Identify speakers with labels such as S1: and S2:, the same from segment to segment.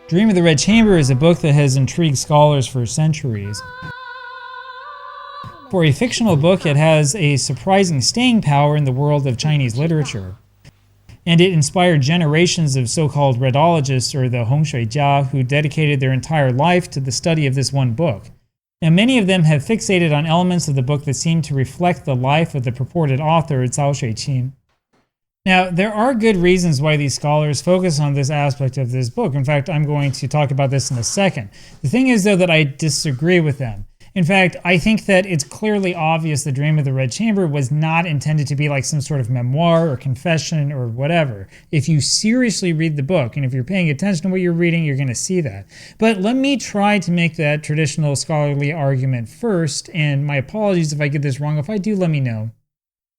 S1: Dream of the Red Chamber is a book that has intrigued scholars for centuries. For a fictional book, it has a surprising staying power in the world of Chinese literature. And it inspired generations of so-called redologists, or the hongshuijia, who dedicated their entire life to the study of this one book. Now, many of them have fixated on elements of the book that seem to reflect the life of the purported author, Cao Xueqin. Now, there are good reasons why these scholars focus on this aspect of this book. In fact, I'm going to talk about this in a second. The thing is, though, that I disagree with them. In fact, I think that it's clearly obvious The Dream of the Red Chamber was not intended to be like some sort of memoir or confession or whatever. If you seriously read the book, and if you're paying attention to what you're reading, you're going to see that. But let me try to make that traditional scholarly argument first, and my apologies if I get this wrong. If I do, let me know.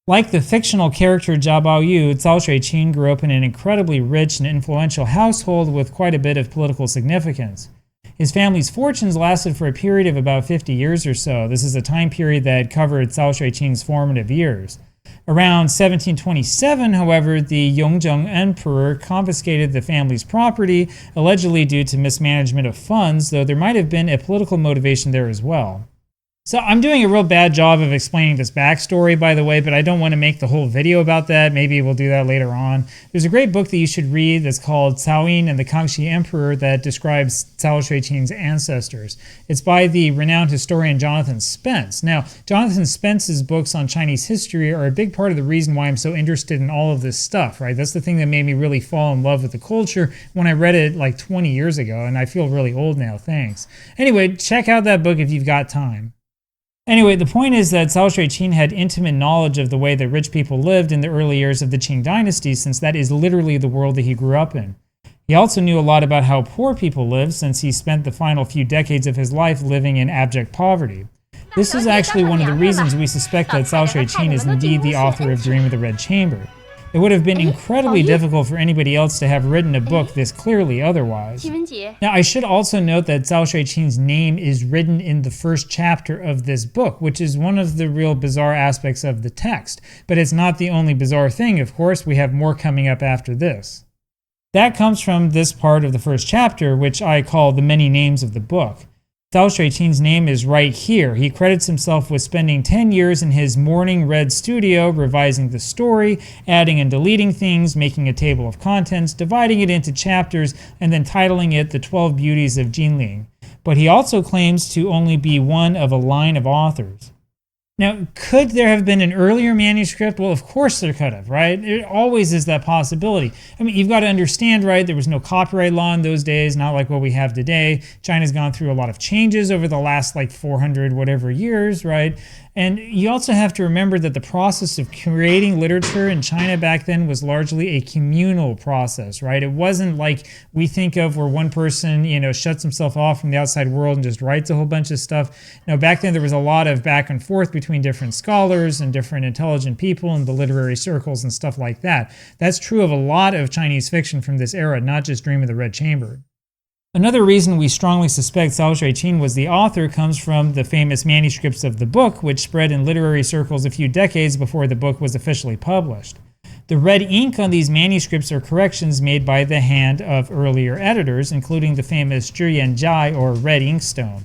S1: Like the fictional character Baoyu, Cao Xueqin grew up in an incredibly rich and influential household with quite a bit of political significance. His family's fortunes lasted for a period of about 50 years or so. This is a time period that covered Cao Xueqin's formative years. Around 1727, however, the Yongzheng Emperor confiscated the family's property, allegedly due to mismanagement of funds, though there might have been a political motivation there as well. So I'm doing a real bad job of explaining this backstory, by the way, but I don't want to make the whole video about that. Maybe we'll do that later on. There's a great book that you should read that's called Cao and the Kangxi Emperor that describes Cao Xueqin's ancestors. It's by the renowned historian Jonathan Spence. Now, Jonathan Spence's books on Chinese history are a big part of the reason why I'm so interested in all of this stuff, right? That's the thing that made me really fall in love with the culture when I read it like 20 years ago, and I feel really old now, thanks. Anyway, check out that book if you've got time. Anyway, the point is that Cao Xueqin had intimate knowledge of the way that rich people lived in the early years of the Qing dynasty, since that is literally the world that he grew up in. He also knew a lot about how poor people lived, since he spent the final few decades of his life living in abject poverty. This is actually one of the reasons we suspect that Cao Xueqin is indeed the author of Dream of the Red Chamber. It would have been incredibly difficult for anybody else to have written a book this clearly otherwise. Now, I should also note that Cao Xueqin's name is written in the first chapter of this book, which is one of the real bizarre aspects of the text. But it's not the only bizarre thing, of course. We have more coming up after this. That comes from this part of the first chapter, which I call the many names of the book. Cao Xueqin's name is right here. He credits himself with spending 10 years in his morning red studio, revising the story, adding and deleting things, making a table of contents, dividing it into chapters, and then titling it The 12 Beauties of Jinling. But he also claims to only be one of a line of authors. Now, could there have been an earlier manuscript? Well, of course there could have, right? It always is that possibility. I mean, you've got to understand, right? There was no copyright law in those days, not like what we have today. China's gone through a lot of changes over the last like 400 whatever years, right? And you also have to remember that the process of creating literature in China back then was largely a communal process, right? It wasn't like we think of where one person, shuts himself off from the outside world and just writes a whole bunch of stuff. No, back then there was a lot of back and forth between different scholars and different intelligent people in the literary circles and stuff like that. That's true of a lot of Chinese fiction from this era, not just Dream of the Red Chamber. Another reason we strongly suspect Cao Xueqin was the author comes from the famous manuscripts of the book, which spread in literary circles a few decades before the book was officially published. The red ink on these manuscripts are corrections made by the hand of earlier editors, including the famous Zhiyan or red inkstone.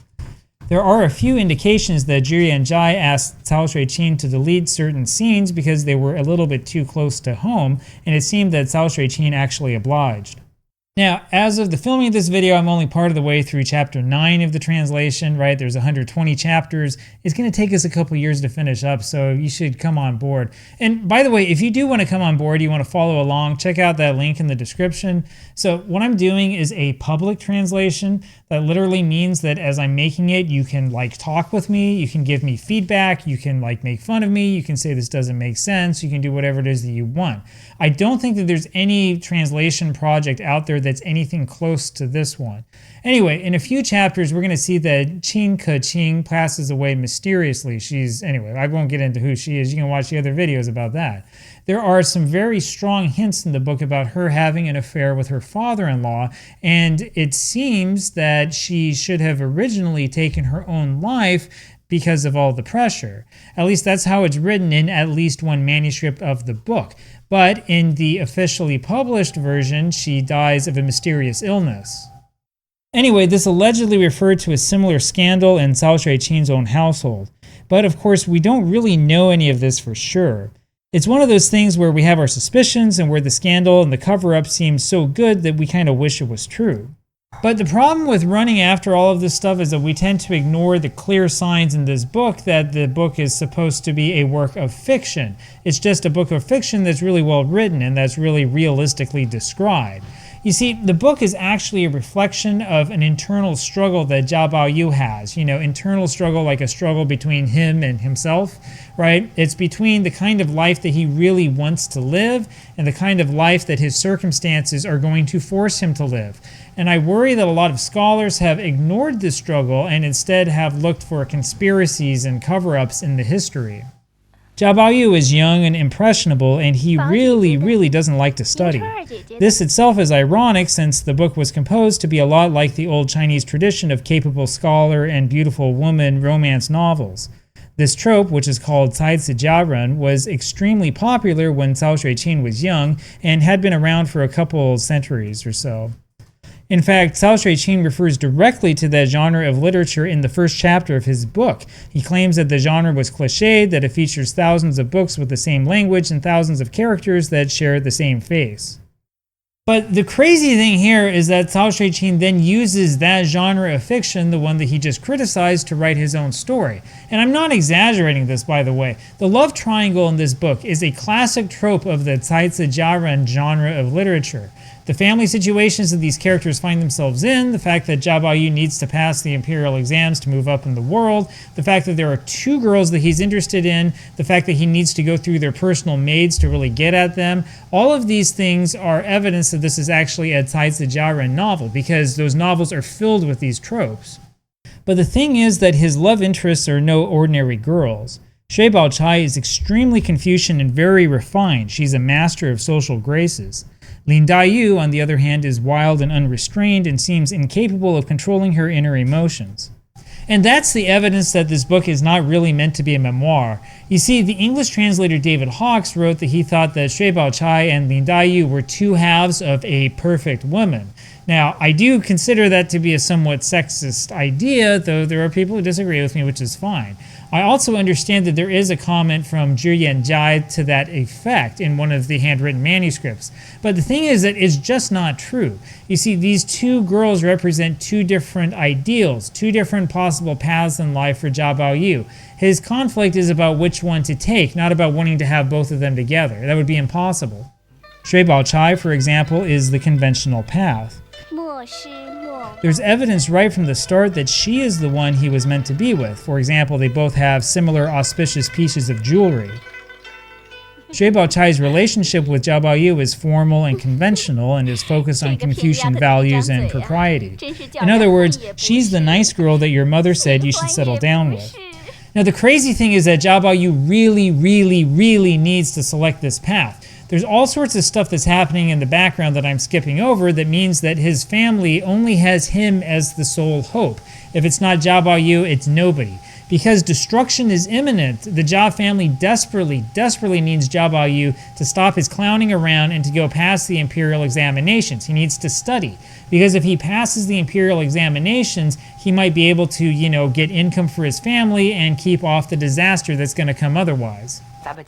S1: There are a few indications that Zhiyan asked Cao Xueqin to delete certain scenes because they were a little bit too close to home, and it seemed that Cao Xueqin actually obliged. Now, as of the filming of this video, I'm only part of the way through chapter 9 of the translation, right? There's 120 chapters. It's going to take us a couple years to finish up, so you should come on board. And by the way, if you do want to come on board, you want to follow along, check out that link in the description. So what I'm doing is a public translation. That literally means that as I'm making it, you can talk with me, you can give me feedback, you can make fun of me, you can say this doesn't make sense, you can do whatever it is that you want. I don't think that there's any translation project out there that's anything close to this one. Anyway, in a few chapters, we're going to see that Qin Keqing passes away mysteriously. Anyway, I won't get into who she is. You can watch the other videos about that. There are some very strong hints in the book about her having an affair with her father-in-law, and it seems that she should have originally taken her own life because of all the pressure. At least that's how it's written in at least one manuscript of the book. But in the officially published version, she dies of a mysterious illness. Anyway, this allegedly referred to a similar scandal in Cao Xueqin's own household. But of course, we don't really know any of this for sure. It's one of those things where we have our suspicions and where the scandal and the cover-up seems so good that we kind of wish it was true. But the problem with running after all of this stuff is that we tend to ignore the clear signs in this book that the book is supposed to be a work of fiction. It's just a book of fiction that's really well written and that's really realistically described. You see, the book is actually a reflection of an internal struggle that Baoyu has. Internal struggle like a struggle between him and himself, right? It's between the kind of life that he really wants to live and the kind of life that his circumstances are going to force him to live. And I worry that a lot of scholars have ignored this struggle and instead have looked for conspiracies and cover-ups in the history. Baoyu is young and impressionable, and he really doesn't like to study. This itself is ironic since the book was composed to be a lot like the old Chinese tradition of capable scholar and beautiful woman romance novels. This trope, which is called foucsed, was extremely popular when Cao Xueqin was young and had been around for a couple centuries or so. In fact, Cao Xueqin refers directly to that genre of literature in the first chapter of his book. He claims that the genre was cliched, that it features thousands of books with the same language and thousands of characters that share the same face. But the crazy thing here is that Cao Xueqin then uses that genre of fiction, the one that he just criticized, to write his own story. And I'm not exaggerating this, by the way. The love triangle in this book is a classic trope of the foucsed genre of literature. The family situations that these characters find themselves in, the fact that Baoyu needs to pass the imperial exams to move up in the world, the fact that there are two girls that he's interested in, the fact that he needs to go through their personal maids to really get at them, all of these things are evidence that this is actually a foucsed novel, because those novels are filled with these tropes. But the thing is that his love interests are no ordinary girls. Shui Baochai is extremely Confucian and very refined. She's a master of social graces. Lin Dayu, on the other hand, is wild and unrestrained and seems incapable of controlling her inner emotions. And that's the evidence that this book is not really meant to be a memoir. You see, the English translator David Hawkes wrote that he thought that Shui Baochai and Lin Dayu were two halves of a perfect woman. Now, I do consider that to be a somewhat sexist idea, though there are people who disagree with me, which is fine. I also understand that there is a comment from Zhi Yanjai to that effect in one of the handwritten manuscripts. But the thing is that it's just not true. You see, these two girls represent two different ideals, two different possible paths in life for Baoyu. His conflict is about which one to take, not about wanting to have both of them together. That would be impossible. Shui Baochai, for example, is the conventional path. There's evidence right from the start that she is the one he was meant to be with. For example, they both have similar auspicious pieces of jewelry. Shui Baochai's relationship with Baoyu is formal and conventional and is focused on Confucian values and propriety. In other words, she's the nice girl that your mother said you should settle down with. Now, the crazy thing is that Baoyu really needs to select this path. There's all sorts of stuff that's happening in the background that I'm skipping over that means that his family only has him as the sole hope. If it's not Baoyu, it's nobody. Because destruction is imminent, the Jia family desperately needs Baoyu to stop his clowning around and to go past the imperial examinations. He needs to study. Because if he passes the imperial examinations, he might be able to, get income for his family and keep off the disaster that's going to come otherwise.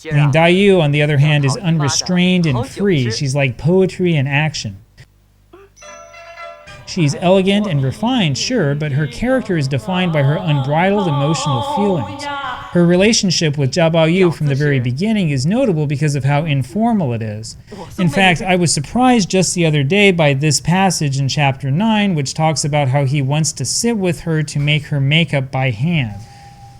S1: Lin Dayu, on the other hand, is unrestrained and free. She's like poetry in action. She's elegant and refined, sure, but her character is defined by her unbridled emotional feelings. Her relationship with Baoyu from the very beginning is notable because of how informal it is. In fact, I was surprised just the other day by this passage in chapter 9, which talks about how he wants to sit with her to make her makeup by hand.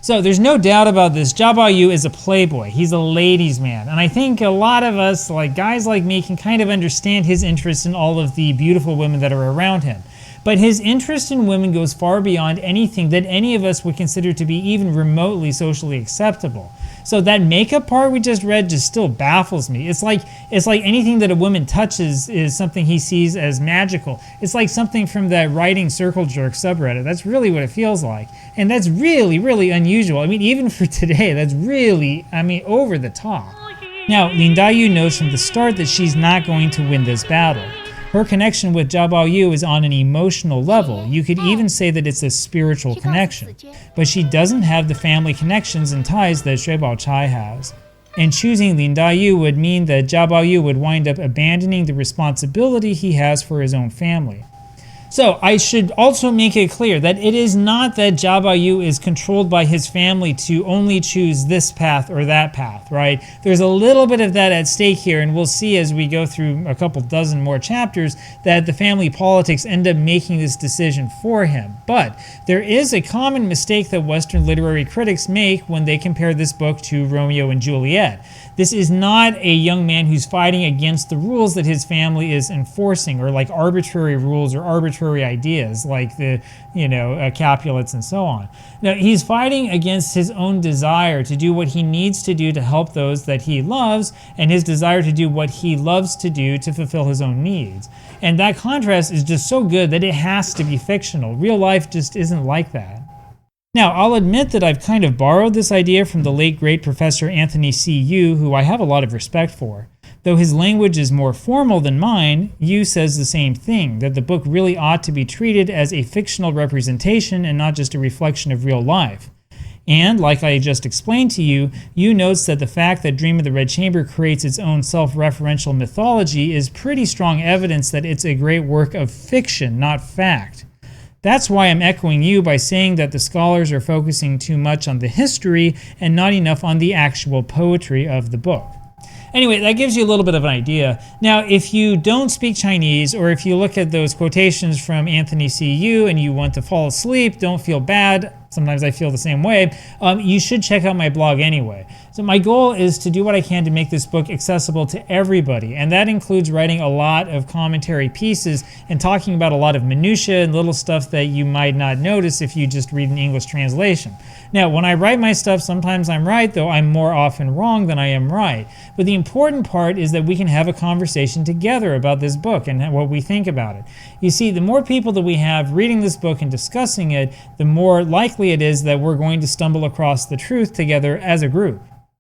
S1: So there's no doubt about this. Baoyu is a playboy. He's a ladies' man. And I think a lot of us, like guys like me, can kind of understand his interest in all of the beautiful women that are around him. But his interest in women goes far beyond anything that any of us would consider to be even remotely socially acceptable. So that makeup part we just read just still baffles me. It's like anything that a woman touches is something he sees as magical. It's like something from that writing circle jerk subreddit. That's really what it feels like. And that's really unusual. I mean, even for today, that's really, over the top. Now, Lin Dayu knows from the start that she's not going to win this battle. Her connection with Zhao Baoyu is on an emotional level. You could even say that it's a spiritual connection. But she doesn't have the family connections and ties that Shui Baochai has. And choosing Lin Dayu would mean that Zhao Baoyu would wind up abandoning the responsibility he has for his own family. So I should also make it clear that it is not that Zhao Baoyu is controlled by his family to only choose this path or that path, right? There's a little bit of that at stake here, and we'll see as we go through a couple dozen more chapters that the family politics end up making this decision for him. But there is a common mistake that Western literary critics make when they compare this book to Romeo and Juliet. This is not a young man who's fighting against the rules that his family is enforcing, or like arbitrary rules or arbitrary ideas like the, Capulets and so on. No, he's fighting against his own desire to do what he needs to do to help those that he loves, and his desire to do what he loves to do to fulfill his own needs. And that contrast is just so good that it has to be fictional. Real life just isn't like that. Now, I'll admit that I've kind of borrowed this idea from the late great Professor Anthony C. Yu, who I have a lot of respect for. Though his language is more formal than mine, Yu says the same thing, that the book really ought to be treated as a fictional representation and not just a reflection of real life. And, like I just explained to you, Yu notes that the fact that Dream of the Red Chamber creates its own self-referential mythology is pretty strong evidence that it's a great work of fiction, not fact. That's why I'm echoing you by saying that the scholars are focusing too much on the history and not enough on the actual poetry of the book. Anyway, that gives you a little bit of an idea. Now, if you don't speak Chinese, or if you look at those quotations from Anthony C. Yu and you want to fall asleep, don't feel bad. Sometimes I feel the same way. You should check out my blog anyway. So my goal is to do what I can to make this book accessible to everybody, and that includes writing a lot of commentary pieces and talking about a lot of minutiae and little stuff that you might not notice if you just read an English translation. Now, when I write my stuff, sometimes I'm right, though I'm more often wrong than I am right. But the important part is that we can have a conversation together about this book and what we think about it. You see, the more people that we have reading this book and discussing it, the more likely it is that we're going to stumble across the truth together as a group.